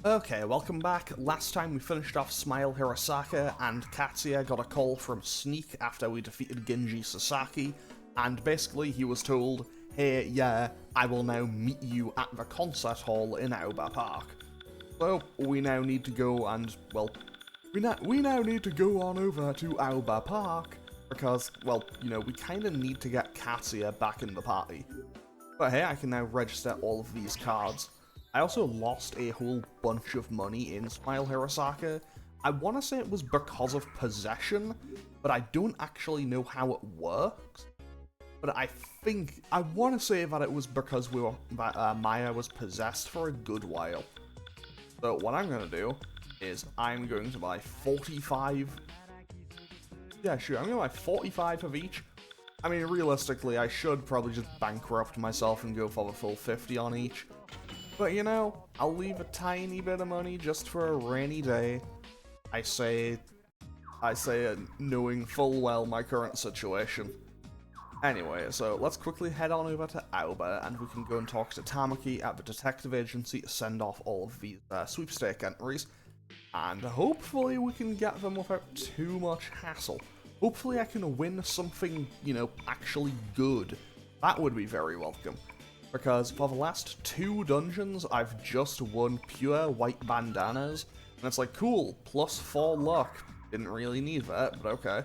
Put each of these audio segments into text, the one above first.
Okay, welcome back. Last time we finished off Smile Hirosaka, and Katsuya got a call from Sneak after we defeated Genji Sasaki, and basically he was told, hey, yeah, I will now meet you at the concert hall in Aoba Park. So, we now need to go and, well, we now need to go on over to Aoba Park, because, well, you know, we kinda need to get Katsuya back in the party. But hey, I can now register all of these cards. I also lost a whole bunch of money in Smile Hirosaka. I want to say it was because of possession, but I don't actually know how it works. But I want to say that it was because Maya was possessed for a good while. So what I'm going to do is I'm going to buy 45... Yeah, sure, I'm going to buy 45 of each. I mean, realistically, I should probably just bankrupt myself and go for the full 50 on each. But you know, I'll leave a tiny bit of money just for a rainy day. I say it knowing full well my current situation. Anyway, so let's quickly head on over to Aoba, and we can go and talk to Tamaki at the detective agency to send off all of these sweepstake entries. And hopefully we can get them without too much hassle. Hopefully I can win something, you know, actually good. That would be very welcome. Because for the last 2 dungeons, I've just won pure white bandanas, and it's like, cool, plus 4 luck. Didn't really need that, but okay.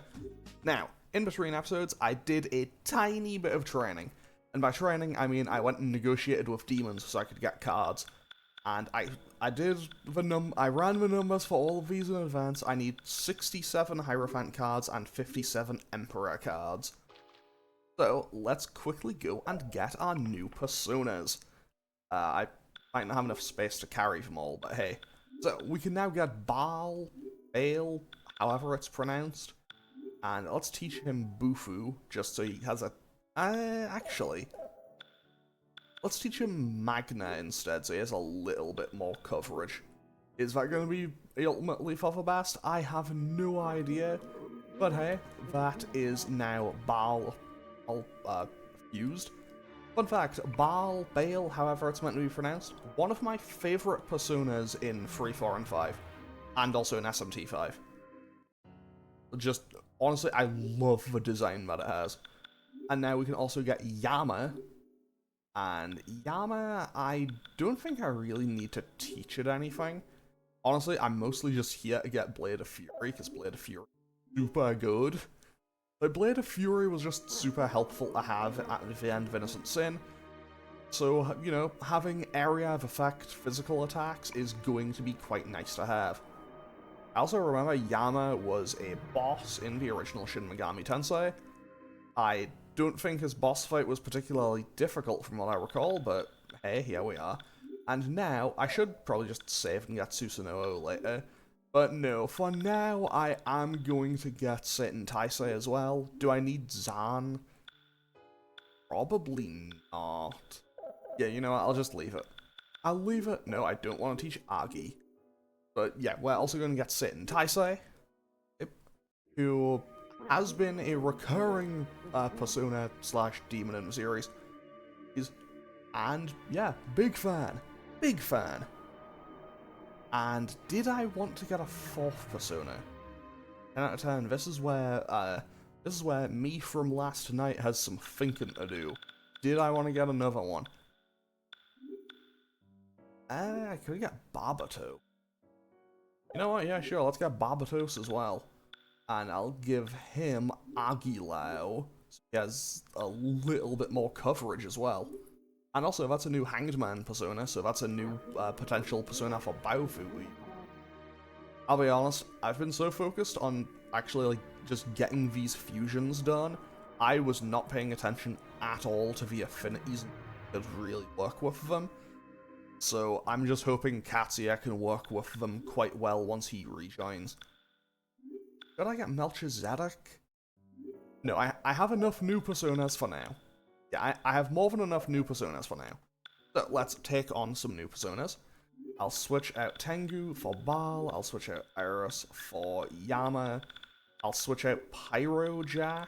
Now, in between episodes, I did a tiny bit of training. And by training, I mean I went and negotiated with demons so I could get cards. And I ran the numbers for all of these in advance. I need 67 Hierophant cards and 57 Emperor cards. So, let's quickly go and get our new personas. I might not have enough space to carry them all, but hey. So, we can now get Bale, however it's pronounced. And let's teach him Bufu, just so he has a... actually... Let's teach him Magna instead, so he has a little bit more coverage. Is that going to be ultimately for the best? I have no idea. But hey, that is now Bale fused. Fun fact, Bale, however it's meant to be pronounced, one of my favourite personas in 3, 4, and 5. And also in SMT 5. Just, honestly, I love the design that it has. And now we can also get Yama. And Yama, I don't think I really need to teach it anything. Honestly, I'm mostly just here to get Blade of Fury, because Blade of Fury is super good. Like, Blade of Fury was just super helpful to have at the end of Innocent Sin. So, you know, having area of effect physical attacks is going to be quite nice to have. I also remember Yama was a boss in the original Shin Megami Tensei. I don't think his boss fight was particularly difficult from what I recall, but hey, here we are. And now, I should probably just save and get Susanoo later. But no, for now, I am going to get Satan Taisei as well. Do I need Zan? Probably not. Yeah, you know what, I'll just leave it. I'll leave it. No, I don't want to teach Agi. But yeah, we're also going to get Satan Taisei, who has been a recurring persona / demon in the series. And yeah, big fan. Big fan. And did I want to get a 4th persona? 10 out of 10. This is where me from last night has some thinking to do. Did I want to get another one? I could get Barbato. You know what? Yeah, sure. Let's get Barbatos as well. And I'll give him Agilao. So he has a little bit more coverage as well. And also, that's a new Hanged Man persona, so that's a new potential persona for Baofu. I'll be honest, I've been so focused on actually like just getting these fusions done, I was not paying attention at all to the affinities that really work with them. So I'm just hoping Katsuya can work with them quite well once he rejoins. Should I get Melchizedek? No, I have enough new personas for now. Yeah, I have more than enough new personas for now. So let's take on some new personas. I'll switch out Tengu for Baal, I'll switch out Iris for Yama, I'll switch out Pyrojack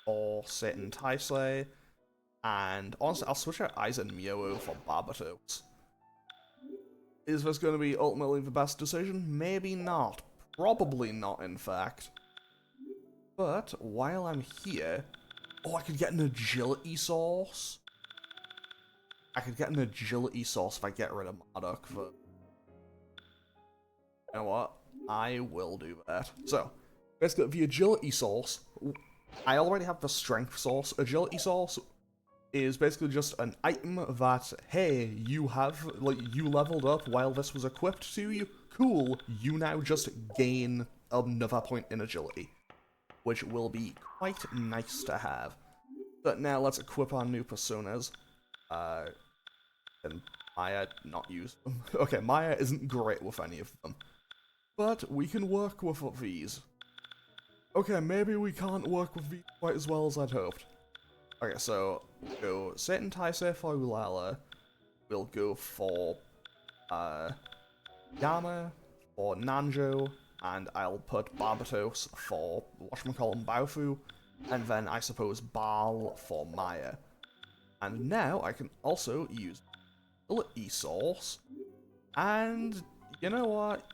for Satan Taisei, and honestly, I'll switch out Aizen Mio for Barbatos. Is this going to be ultimately the best decision? Maybe not. Probably not, in fact. But while I'm here... Oh, I could get an agility source. I could get an agility source if I get rid of Marduk, but... You know what? I will do that. So, basically, the agility source... I already have the strength source. Agility source is basically just an item that, hey, you have, like, you leveled up while this was equipped to you. Cool, you now just gain another point in agility, which will be quite nice to have. But now let's equip our new personas. And Maya not use them. Okay, Maya isn't great with any of them. But we can work with these. Okay, maybe we can't work with these quite as well as I'd hoped. Okay, so we'll go Satan Taisei for Ulala. We'll go for Yama for Nanjo, and I'll put Barbatos for whatchamacallit Baofu, and then I suppose Baal for Maya. And now I can also use ability source, and you know what?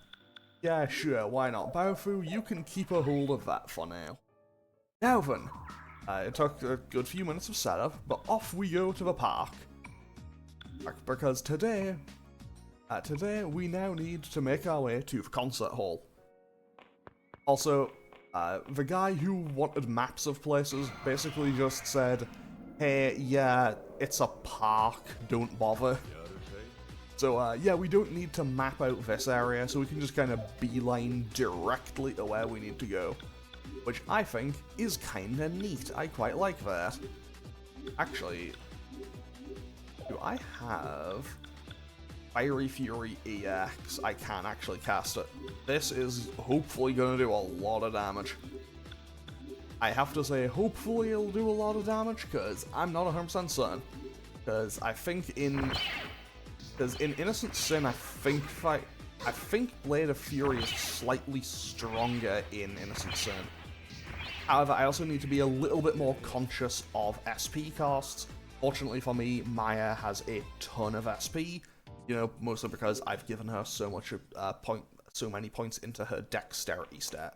Yeah, sure, why not? Baofu, you can keep a hold of that for now. Now then, it took a good few minutes of setup, but off we go to the park. Because today we now need to make our way to the concert hall. Also, the guy who wanted maps of places basically just said, hey, yeah, it's a park, don't bother. So, yeah, we don't need to map out this area, so we can just kind of beeline directly to where we need to go. Which I think is kinda neat. I quite like that. Actually, do I have Fiery Fury EX? I can actually cast it. This is hopefully gonna do a lot of damage. I have to say, hopefully it'll do a lot of damage, because I'm not 100% certain. Because I think in Innocent Sin, I think Blade of Fury is slightly stronger in Innocent Sin. However, I also need to be a little bit more conscious of SP costs. Fortunately for me, Maya has a ton of SP, you know, mostly because I've given her so many points into her dexterity stat.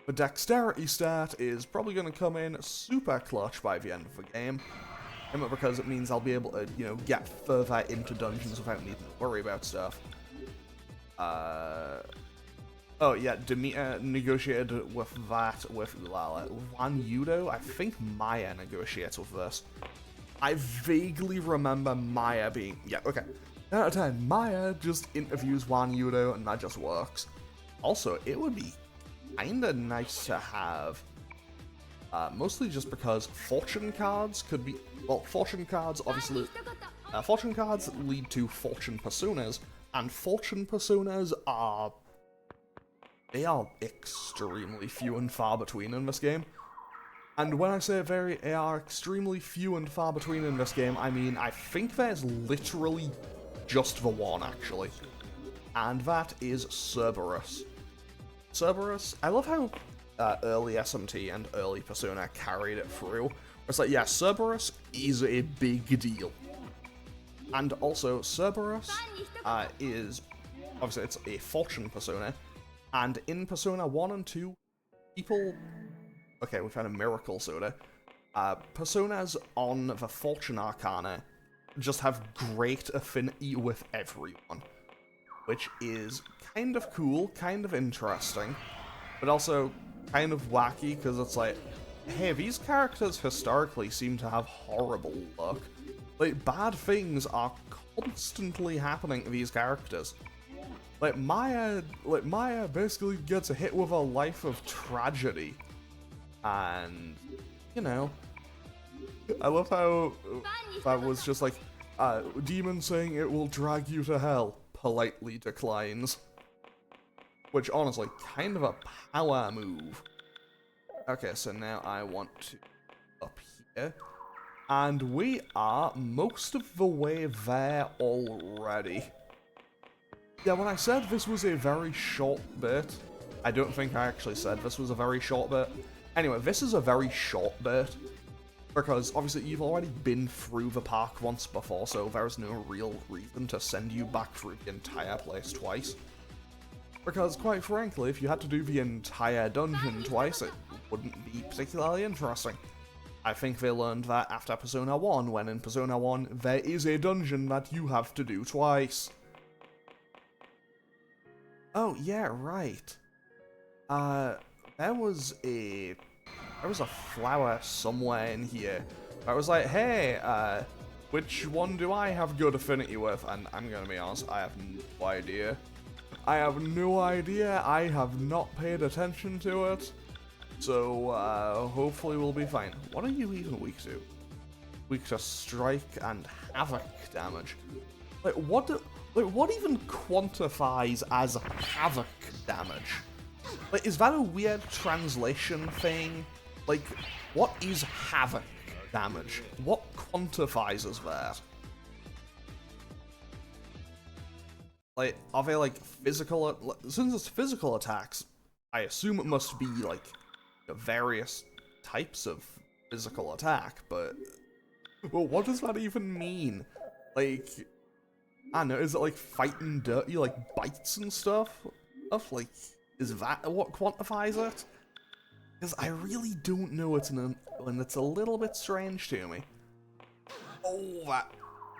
The dexterity stat is probably going to come in super clutch by the end of the game, because it means I'll be able to, you know, get further into dungeons without needing to worry about stuff. Oh yeah, Demeter negotiated with that with Ulala. Wan Yudo, I think Maya negotiates with this. I vaguely remember Maya being... Yeah, okay. 9 out of 10, Maya just interviews Wan Yudo and that just works. Also, it would be kinda nice to have... mostly just because fortune cards could be... Well, fortune cards, obviously... fortune cards lead to fortune personas, and fortune personas are... They are extremely few and far between in this game. And when I say they are extremely few and far between in this game, I mean, I think there's literally just the one, actually. And that is Cerberus. Cerberus, I love how early SMT and early Persona carried it through. It's like, yeah, Cerberus is a big deal. And also, Cerberus is, obviously, it's a fortune Persona. And in Persona 1 and 2, people... Okay, we've had a Miracle Soda. Personas on the Fortune Arcana just have great affinity with everyone. Which is kind of cool, kind of interesting, but also kind of wacky, because it's like, hey, these characters historically seem to have horrible luck. Like, bad things are constantly happening to these characters. Like Maya basically gets hit with a life of tragedy. And, you know, I love how that was just like, demon saying it will drag you to hell, politely declines. Which, honestly, kind of a power move. Okay, so now I want to up here. And we are most of the way there already. Yeah, when I said this was a very short bit, I don't think I actually said this was a very short bit. Anyway, this is a very short bit, Because obviously you've already been through the park once before, so there's no real reason to send you back through the entire place twice. Because quite frankly, if you had to do the entire dungeon twice, it wouldn't be particularly interesting. I think they learned that after Persona 1, when in Persona 1, there is a dungeon that you have to do twice. Oh, yeah, right. There was a flower somewhere in here. I was like, hey, which one do I have good affinity with? And I'm gonna be honest, I have no idea. I have no idea, I have not paid attention to it. So, hopefully we'll be fine. What are you even weak to? Weak to strike and havoc damage. Like, what even quantifies as havoc damage? Like, is that a weird translation thing? Like, what is havoc damage? What quantifies as that? Like, are they, like, physical... Since it's physical attacks, I assume it must be, like, various types of physical attack, but... Well, what does that even mean? Like... I don't know, is it, like, fighting dirty, like, bites and stuff? Like, is that what quantifies it? Because I really don't know it, and it's a little bit strange to me. Oh, that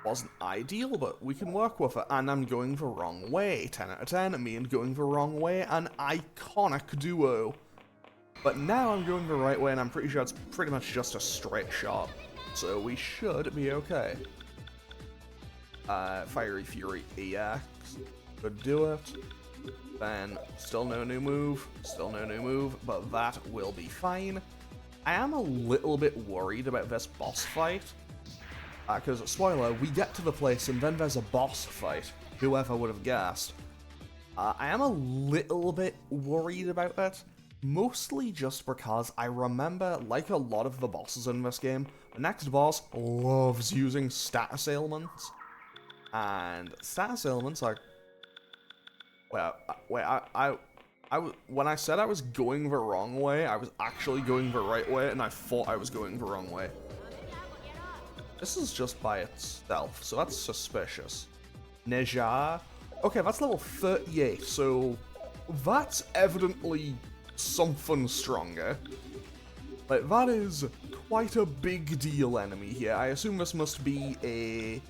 wasn't ideal, but we can work with it. And I'm going the wrong way. 10 out of 10, me and going the wrong way, an iconic duo. But now I'm going the right way, and I'm pretty sure it's pretty much just a straight shot. So we should be okay. Fiery Fury EX. Could do it. Then, still no new move, but that will be fine. I am a little bit worried about this boss fight. Because, spoiler, we get to the place and then there's a boss fight. Whoever would have guessed. I am a little bit worried about it. Mostly just because I remember, like a lot of the bosses in this game, the next boss loves using status ailments. And status ailments are... Well, wait, when I said I was going the wrong way, I was actually going the right way, and I thought I was going the wrong way. This is just by itself, so that's suspicious. Neja. Okay, that's level 38, so that's evidently something stronger. Like, that is quite a big deal enemy here. I assume this must be a...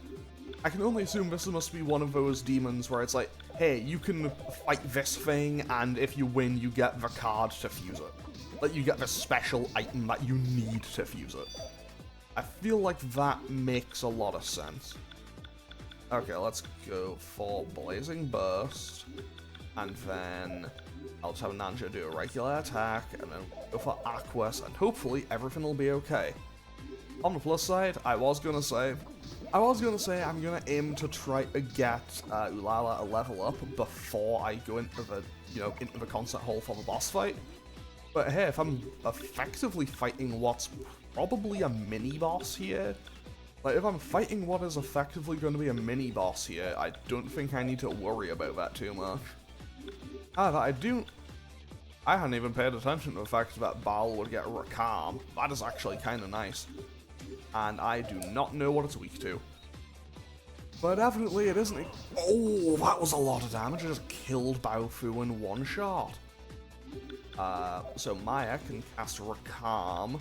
I can only assume this must be one of those demons where it's like, hey, you can fight this thing, and if you win, you get the card to fuse it. Like, you get the special item that you need to fuse it. I feel like that makes a lot of sense. Okay, let's go for Blazing Burst, and then I'll just have Nanja do a regular attack, and then go for Aquas, and hopefully everything will be okay. On the plus side, I was gonna say I'm gonna aim to try to get Ulala a level up before I go into the, into the concert hall for the boss fight. But hey, if I'm effectively fighting what's probably a mini-boss here, like if I'm fighting what is effectively going to be a mini-boss here, I don't think I need to worry about that too much. However, I hadn't even paid attention to the fact that Baal would get Rakam. That is actually kind of nice. And I do not know what it's weak to. But evidently it isn't. Oh, that was a lot of damage. I just killed Baofu in one shot. So Maya can cast Rakam.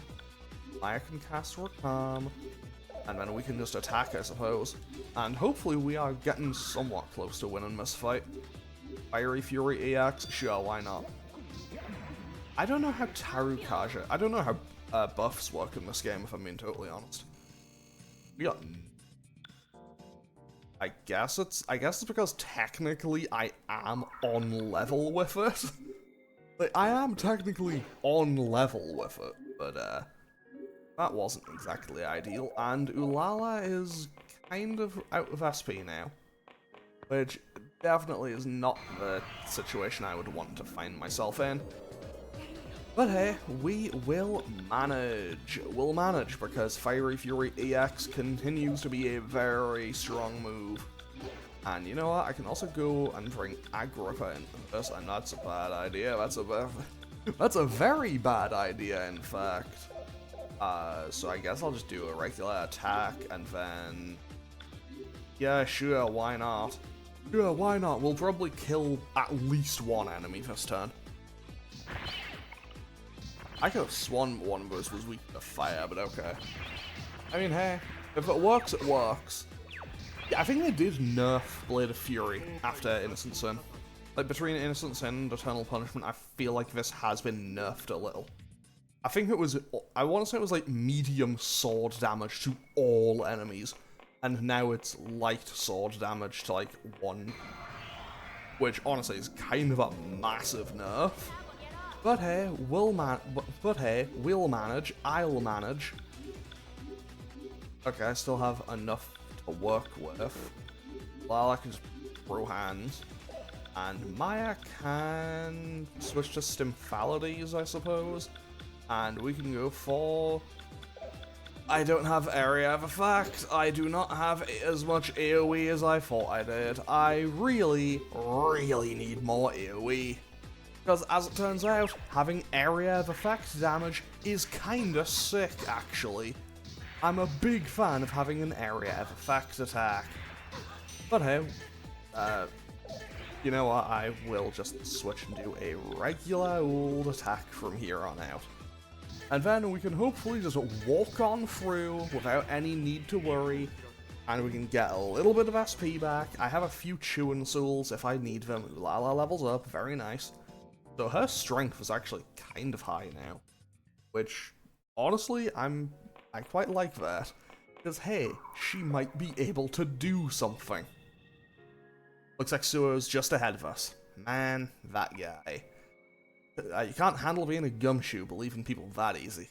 And then we can just attack, I suppose. And hopefully we are getting somewhat close to winning this fight. Fiery Fury EX? Sure, why not? I don't know how Tarukaja... I don't know how buffs work in this game, if I'm being totally honest. We got... I guess it's because technically I am on level with it. Like, I am technically on level with it, but that wasn't exactly ideal. And Ulala is kind of out of SP now, which definitely is not the situation I would want to find myself in. But hey, we will manage. We'll manage because Fiery Fury EX continues to be a very strong move. And you know what? I can also go and bring Agrippa into this, and that's a bad idea. That's a very bad idea, in fact. So I guess I'll just do a regular attack, and then... Yeah, sure, why not? Sure, why not? We'll probably kill at least one enemy this turn. I could have sworn one of us was weak to fire, but okay. I mean, hey, if it works, it works. Yeah, I think they did nerf Blade of Fury after Innocent Sin. Like, between Innocent Sin and Eternal Punishment, I feel like this has been nerfed a little. I think it was, I want to say it was like medium sword damage to all enemies, and now it's light sword damage to like one, which honestly is kind of a massive nerf. But hey, we'll manage, I'll manage. Okay, I still have enough to work with. Well, I can just throw hands. And Maya can switch to Stymphalides, I suppose. And we can go for... I don't have area of effect. I do not have as much AoE as I thought I did. I really, really need more AoE. Because as it turns out, having area of effect damage is kinda sick, actually. I'm a big fan of having an area of effect attack. But hey, you know what, I will just switch and do a regular old attack from here on out. And then we can hopefully just walk on through without any need to worry, and we can get a little bit of SP back. I have a few chewing souls if I need them. Lala levels up, very nice. So her strength is actually kind of high now, which, honestly, I quite like that, because hey, she might be able to do something. Looks like Suo's just ahead of us. Man, that guy. You can't handle being a gumshoe, believing people that easy.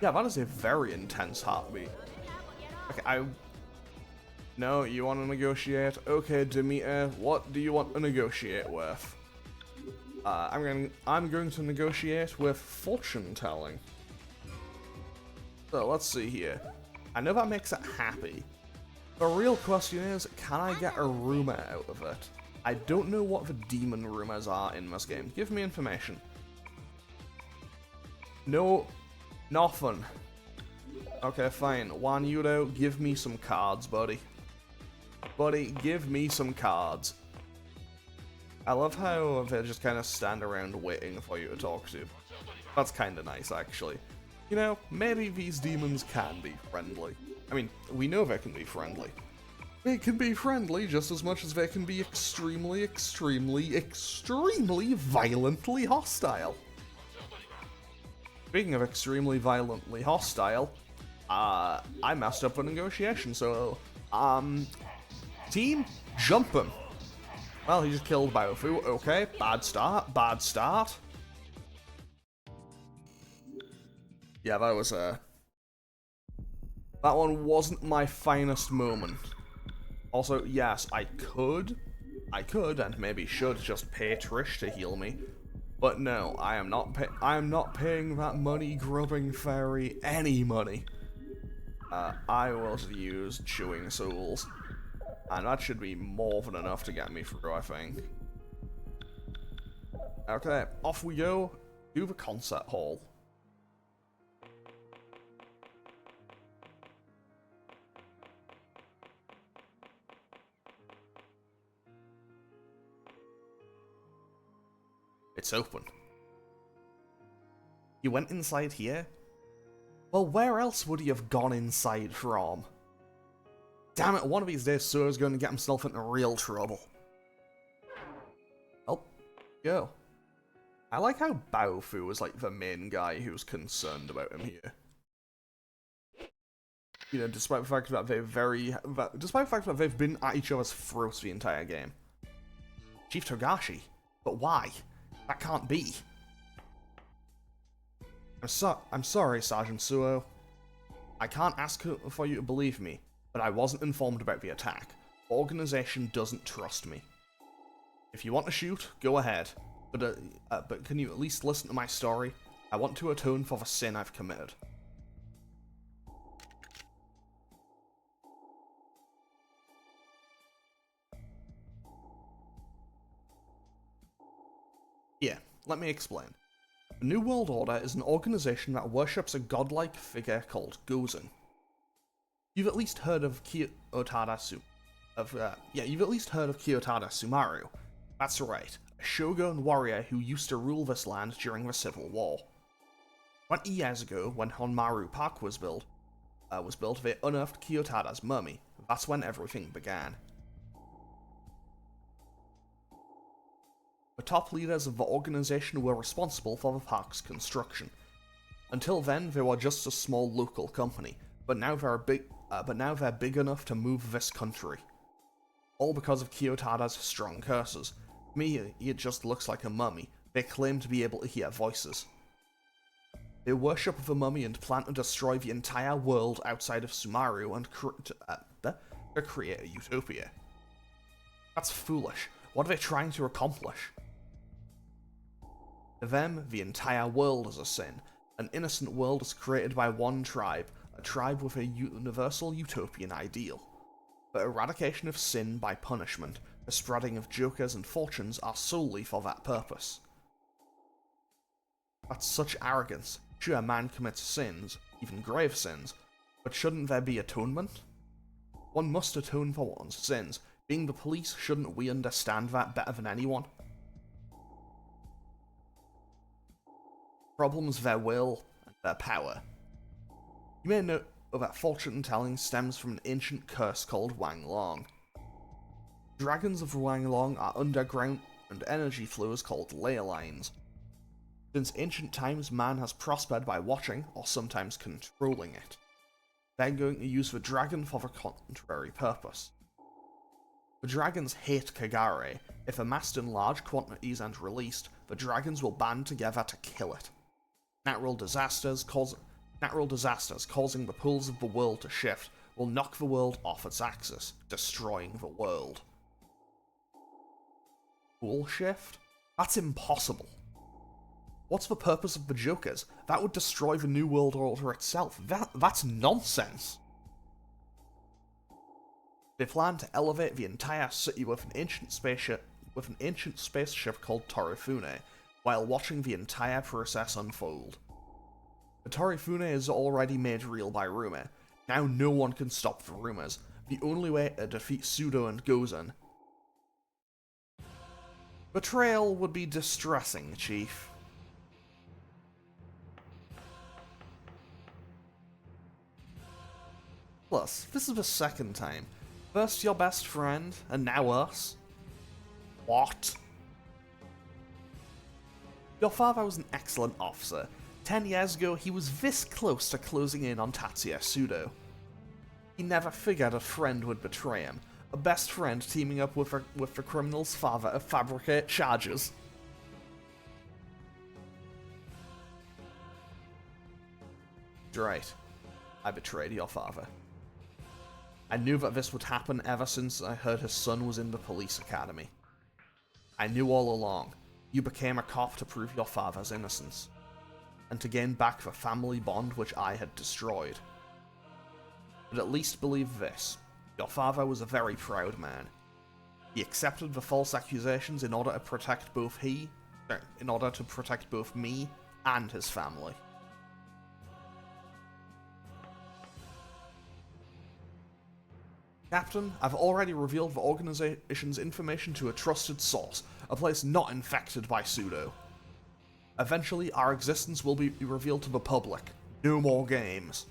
Yeah, that is a very intense heartbeat. Okay, No, you want to negotiate? Okay, Demeter, what do you want to negotiate with? I'm going to negotiate with fortune telling. So let's see here. I know that makes it happy. The real question is, can I get a rumor out of it? I don't know what the demon rumors are in this game. Give me information. No, nothing. Okay, fine. Juan Yudo, give me some cards, buddy. Buddy, give me some cards. I love how they just kind of stand around waiting for you to talk to. That's kind of nice, actually. You know, maybe these demons can be friendly. I mean, we know they can be friendly. They can be friendly just as much as they can be extremely, extremely, extremely violently hostile. Speaking of extremely violently hostile, I messed up a negotiation, so, team, jump him. Well, he just killed Baofu. Okay, bad start, bad start. Yeah, that was, that one wasn't my finest moment. Also, yes, I could, and maybe should just pay Trish to heal me. But no, I am not paying that money-grubbing fairy any money. I will use Chewing Souls. And that should be more than enough to get me through, I think. Okay, off we go to the concert hall. It's open. You went inside here? Well, where else would he have gone inside from? Damn it, one of these days Suo's going to get himself into real trouble. Oh, go. I like how Baofu was like the main guy who's concerned about him here. You know, despite the fact that they've been at each other's throats the entire game. Chief Togashi? But why? That can't be. I'm sorry, Sergeant Suo. I can't ask for you to believe me, but I wasn't informed about the attack. The organization doesn't trust me. If you want to shoot, go ahead. But can you at least listen to my story? I want to atone for the sin I've committed. Yeah, let me explain. The New World Order is an organization that worships a godlike figure called Gozen. You've at least heard of Kiyotada Sumaru. That's right, a shogun warrior who used to rule this land during the Civil War. 20 years ago, when Honmaru Park was built, they unearthed Kiyotada's mummy. That's when everything began. The top leaders of the organization were responsible for the park's construction. Until then, they were just a small local company, but now they're big enough to move this country. All because of Kiyotada's strong curses. To me, he just looks like a mummy. They claim to be able to hear voices. They worship the mummy and plan to destroy the entire world outside of Sumaru and to create a utopia. That's foolish. What are they trying to accomplish? To them, the entire world is a sin. An innocent world is created by one tribe, a tribe with a universal utopian ideal. The eradication of sin by punishment, the spreading of jokers and fortunes are solely for that purpose. That's such arrogance. Sure, man commits sins, even grave sins, but shouldn't there be atonement? One must atone for one's sins. Being the police, shouldn't we understand that better than anyone? Problem's their will and their power. You may know that fortune-telling stems from an ancient curse called Wang Long. Dragons of Wang Long are underground and energy flows called ley lines. Since ancient times, man has prospered by watching, or sometimes controlling it. They're going to use the dragon for the contrary purpose. The dragons hate Kagare. If amassed in large quantities and released, the dragons will band together to kill it. Natural disasters causing the poles of the world to shift will knock the world off its axis, destroying the world. Pole shift? That's impossible. What's the purpose of the Jokers? That would destroy the New World Order itself. That's nonsense. They plan to elevate the entire city with an ancient spaceship called Torifune, while watching the entire process unfold. The Torifune is already made real by rumor. Now no one can stop the rumors. The only way to defeat Pseudo and Gozen. Betrayal would be distressing, Chief. Plus, this is the second time. First your best friend, and now us. What? Your father was an excellent officer. 10 years ago, he was this close to closing in on Tatsuya Pseudo. He never figured a friend would betray him. A best friend teaming up with the criminal's father to fabricate charges. Right. I betrayed your father. I knew that this would happen ever since I heard his son was in the police academy. I knew all along. You became a cop to prove your father's innocence, and to gain back the family bond which I had destroyed. But at least believe this. Your father was a very proud man. He accepted the false accusations in order to protect both me and his family. Captain, I've already revealed the organization's information to a trusted source, a place not infected by Pseudo. Eventually, our existence will be revealed to the public. No more games.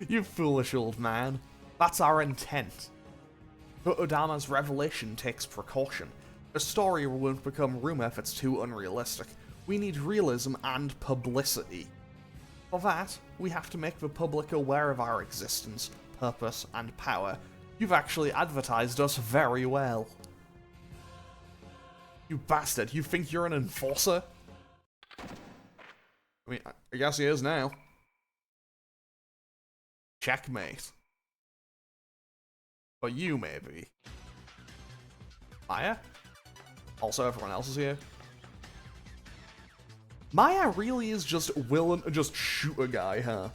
You foolish old man. That's our intent. But Odama's revelation takes precaution. The story won't become rumor if it's too unrealistic. We need realism and publicity. For that, we have to make the public aware of our existence, purpose, and power. You've actually advertised us very well. You bastard, you think you're an enforcer? I mean, I guess he is now. Checkmate. Or you, maybe. Maya? Also, everyone else is here. Maya really is just willing to just shoot a guy, huh?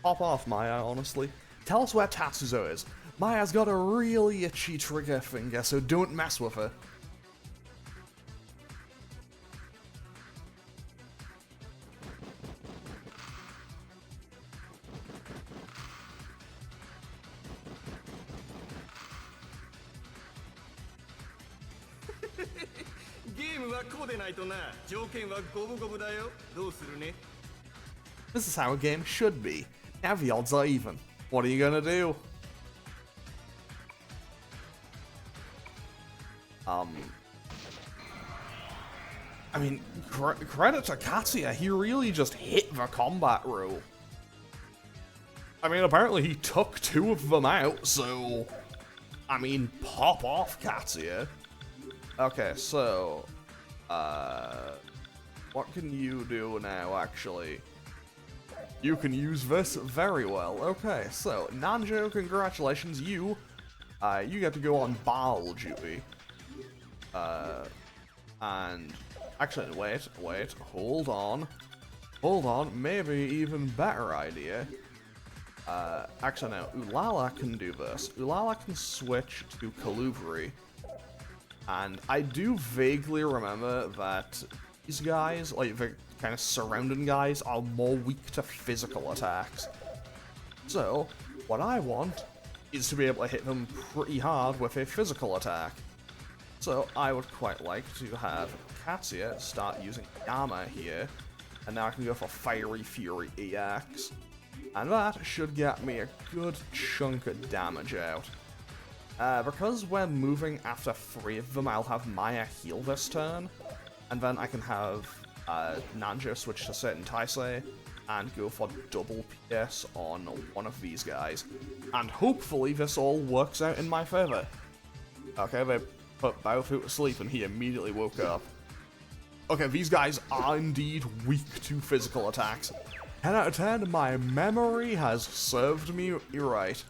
Pop off, Maya, honestly. Tell us where Tatsuzo is. Maya's got a really itchy trigger finger, so don't mess with her. This is how a game should be. Now the odds are even. What are you gonna do? I mean, credit to Katsuya, he really just hit the combat rule. I mean, apparently he took 2 of them out, so... I mean, pop off, Katsuya. Okay, so... what can you do now, actually? You can use this very well. Okay, so, Nanjo, congratulations, you get to go on ball duty. And... Actually, wait, hold on, maybe even better idea. Actually, no, Ulala can do this. Ulala can switch to Kaluvri. And I do vaguely remember that these guys, like the kind of surrounding guys, are more weak to physical attacks. So, what I want is to be able to hit them pretty hard with a physical attack. So, I would quite like to have Katsuya start using Yama here, and now I can go for Fiery Fury EX. And that should get me a good chunk of damage out. Because we're moving after 3 of them, I'll have Maya heal this turn, and then I can have Nanjo switch to certain Taisei, and go for double PS on one of these guys. And hopefully this all works out in my favor. Okay, they put Baofu to sleep and he immediately woke up. Okay, these guys are indeed weak to physical attacks. 10 out of 10, my memory has served me right.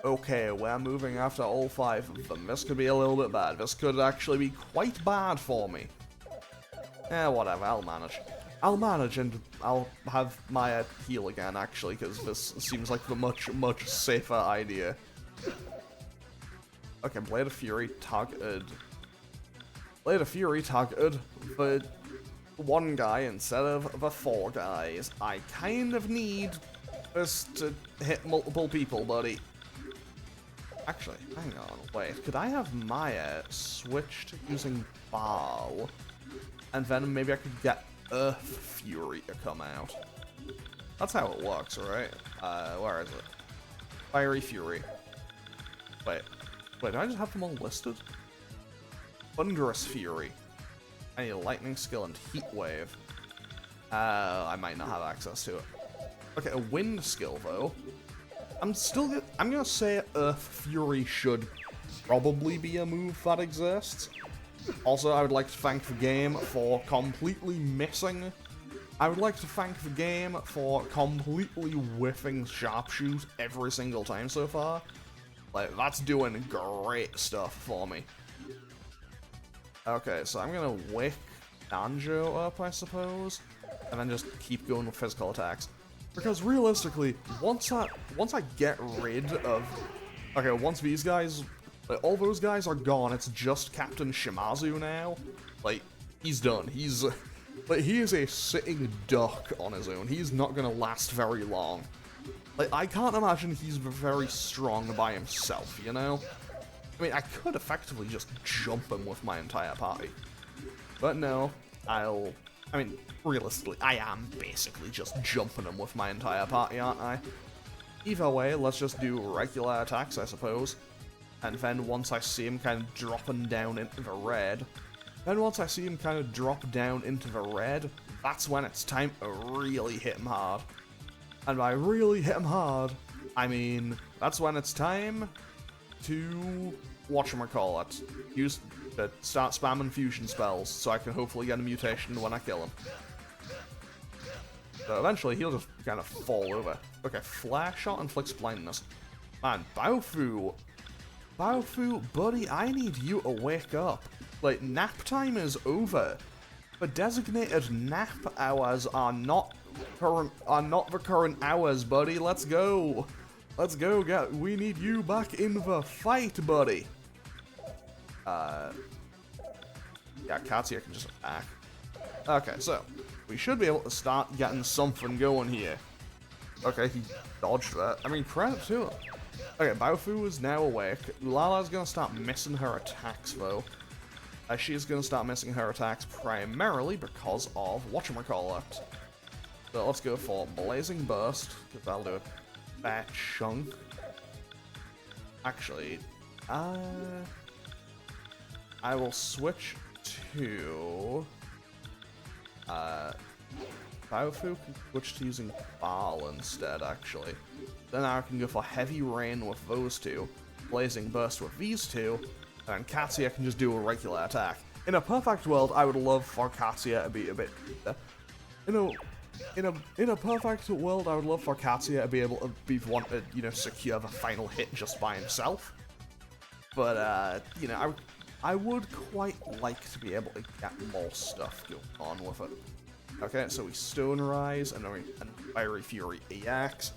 Okay, we're moving after all 5 of them. This could be a little bit bad. This could actually be quite bad for me. Whatever, I'll manage, and I'll have Maya heal again, actually, because this seems like the much safer idea. Okay, Blade of Fury targeted the 1 guy instead of the 4 guys. I kind of need this to hit multiple people, buddy. Actually, hang on, wait, could I have Maya switch to using Baal? And then maybe I could get Earth Fury to come out. That's how it works, right? Where is it? Fiery Fury. Wait, do I just have them all listed? Thunderous Fury. I need Lightning Skill and Heat Wave. I might not have access to it. Okay, a Wind Skill, though. I'm gonna say Earth Fury should probably be a move that exists. Also, I would like to thank the game for completely missing. I would like to thank the game for completely whiffing Sharpshoot every single time so far. Like, that's doing great stuff for me. Okay, so I'm gonna wake Nanjo up, I suppose, and then just keep going with physical attacks. Because realistically, once I get rid of... Okay, once these guys... all those guys are gone, it's just Captain Shimazu now. Like, he's done. He's... like, he is a sitting duck on his own. He's not gonna last very long. Like, I can't imagine he's very strong by himself, you know? I mean, I could effectively just jump him with my entire party. But no, I mean, realistically, I am basically just jumping him with my entire party, aren't I? Either way, let's just do regular attacks, I suppose. And then once I see him kind of dropping down into the red, that's when it's time to really hit him hard. And by really hit him hard, I mean, that's when it's time to, whatchamacallit, start spamming fusion spells so I can hopefully get a mutation when I kill him. So eventually he'll just kind of fall over. Okay, Flare Shot inflicts blindness. Man, Baofu, buddy, I need you to wake up. Like, nap time is over. The designated nap hours are not the current hours, buddy. Let's go. Let's go, we need you back in the fight, buddy. Yeah, Katsuya can just attack. Okay, so, we should be able to start getting something going here. Okay, he dodged that. I mean, credit to him. Okay, Baofu is now awake. Ulala's gonna start missing her attacks, though. she's going to start missing her attacks primarily because of whatchamacallit. So let's go for Blazing Burst, because that'll do a fat chunk. Actually, I will switch to Biofu can switch to using Ball instead, actually. Then I can go for Heavy Rain with those two, Blazing Burst with these two, and Katsuya can just do a regular attack. In a perfect world, I would love for Katsuya to be a bit... in a perfect world, I would love for Katsuya to be able to be the one to, secure the final hit just by himself. But, I would quite like to be able to get more stuff going on with it. Okay, so we Stone Rise, and Fiery Fury EX.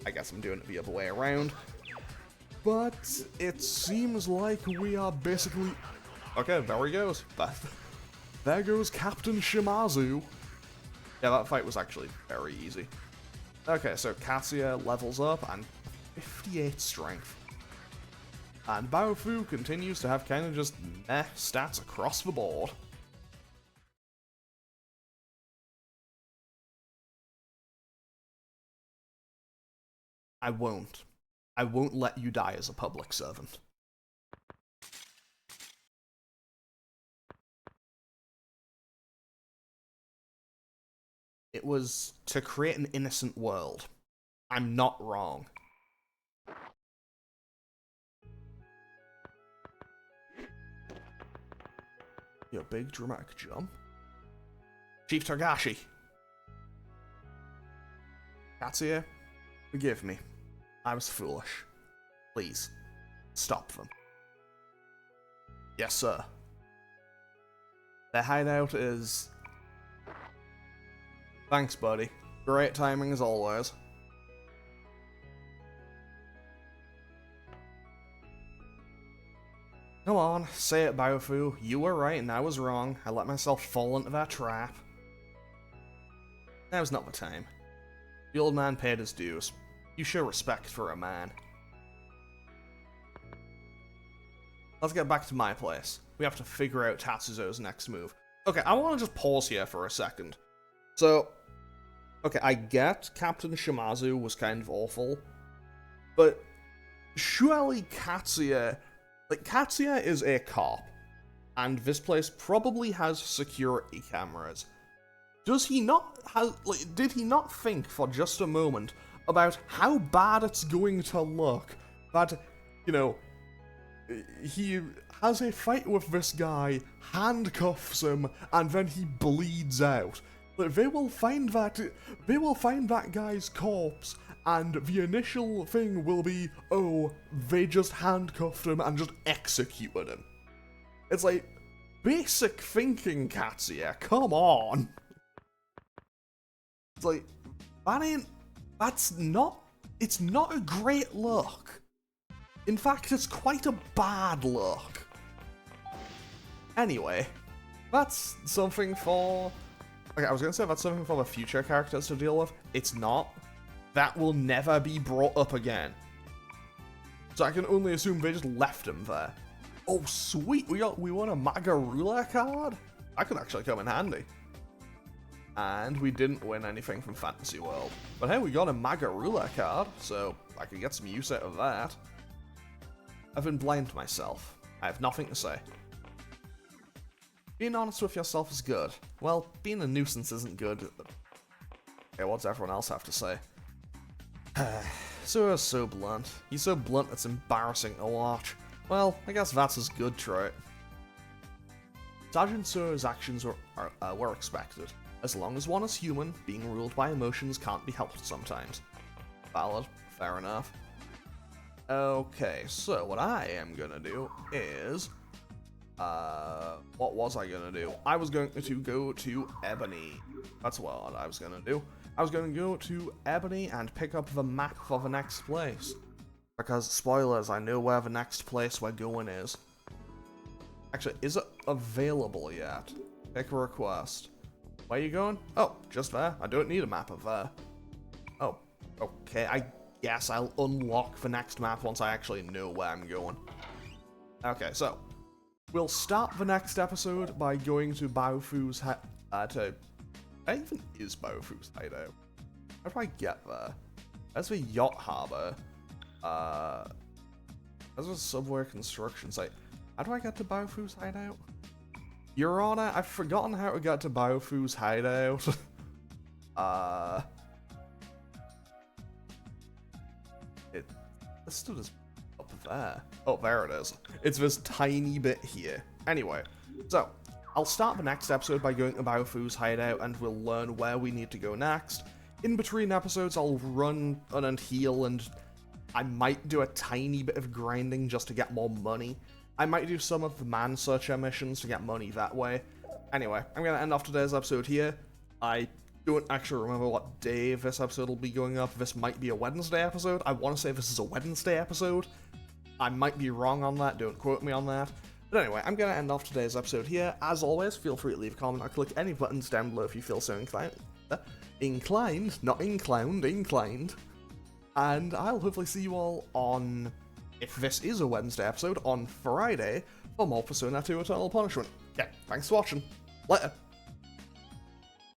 I guess I'm doing it the other way around. But it seems like we are basically... Okay, there he goes. There goes Captain Shimazu. Yeah, that fight was actually very easy. Okay, so Katsuya levels up and 58 strength. And Baofu continues to have kind of just meh stats across the board. I won't. I won't let you die as a public servant. It was to create an innocent world. I'm not wrong. Your big dramatic jump. Chief Togashi. Katsuya, forgive me. I was foolish. Please, stop them. Yes, sir. Their hideout is... Thanks, buddy. Great timing as always. Come on, say it, Baofu. You were right and I was wrong. I let myself fall into that trap. Now's not the time. The old man paid his dues. You show respect for a man. Let's get back to my place. We have to figure out Tatsuzo's next move. Okay, I want to just pause here for a second. So, okay, I get Captain Shimazu was kind of awful, but surely Katsuya... Like, Katsuya is a cop, and this place probably has security cameras. Does he not have... Like, did he not think for just a moment about how bad it's going to look that, he has a fight with this guy, handcuffs him, and then he bleeds out? Like, they will find that guy's corpse, and the initial thing will be, oh, they just handcuffed him and just executed him. It's like, basic thinking, Katsuya, come on! It's like, it's not a great look. In fact, it's quite a bad look. Anyway, that's something for... Okay, I was gonna say that's something for the future characters to deal with. It's not. That will never be brought up again. So I can only assume they just left him there. Oh, sweet, we won a Magarula card? That could actually come in handy. And we didn't win anything from Fantasy World. But hey, we got a Magarula card, so I could get some use out of that. I've been blind to myself. I have nothing to say. Being honest with yourself is good. Well, being a nuisance isn't good. Okay, what does everyone else have to say? Sua's so blunt. He's so blunt it's embarrassing to watch. Well, I guess that's his good trait. Sergeant Sua's actions were expected. As long as one is human, being ruled by emotions can't be helped sometimes. Valid. Fair enough. Okay, so what I am gonna do is... what was I gonna do? I was going to go to Ebony. That's what I was gonna do. I was going to go to Ebony and pick up the map for the next place. Because, spoilers, I know where the next place we're going is. Actually, is it available yet? Pick a request. Where are you going? Oh, just there. I don't need a map of there. Oh, okay. I guess I'll unlock the next map once I actually know where I'm going. Okay, so we'll start the next episode by going to Baofu's Where even is Baofu's hideout? How do I get there? There's the yacht harbor. There's a subway construction site. How do I get to Baofu's hideout? Your Honor, I've forgotten how to get to Baofu's hideout. It listed as up there. Oh, there it is. It's this tiny bit here. Anyway, so I'll start the next episode by going to Baofu's hideout and we'll learn where we need to go next. In between episodes, I'll run and heal, and I might do a tiny bit of grinding just to get more money. I might do some of the man searcher missions to get money that way. Anyway, I'm going to end off today's episode here. I don't actually remember what day this episode will be going up. This might be a Wednesday episode. I want to say this is a Wednesday episode. I might be wrong on that, don't quote me on that. But anyway, I'm going to end off today's episode here. As always, feel free to leave a comment or click any buttons down below if you feel so inclined. Not inclined, inclined. And I'll hopefully see you all on, if this is a Wednesday episode, on Friday for more Persona 2 Eternal Punishment. Yeah, thanks for watching. Later.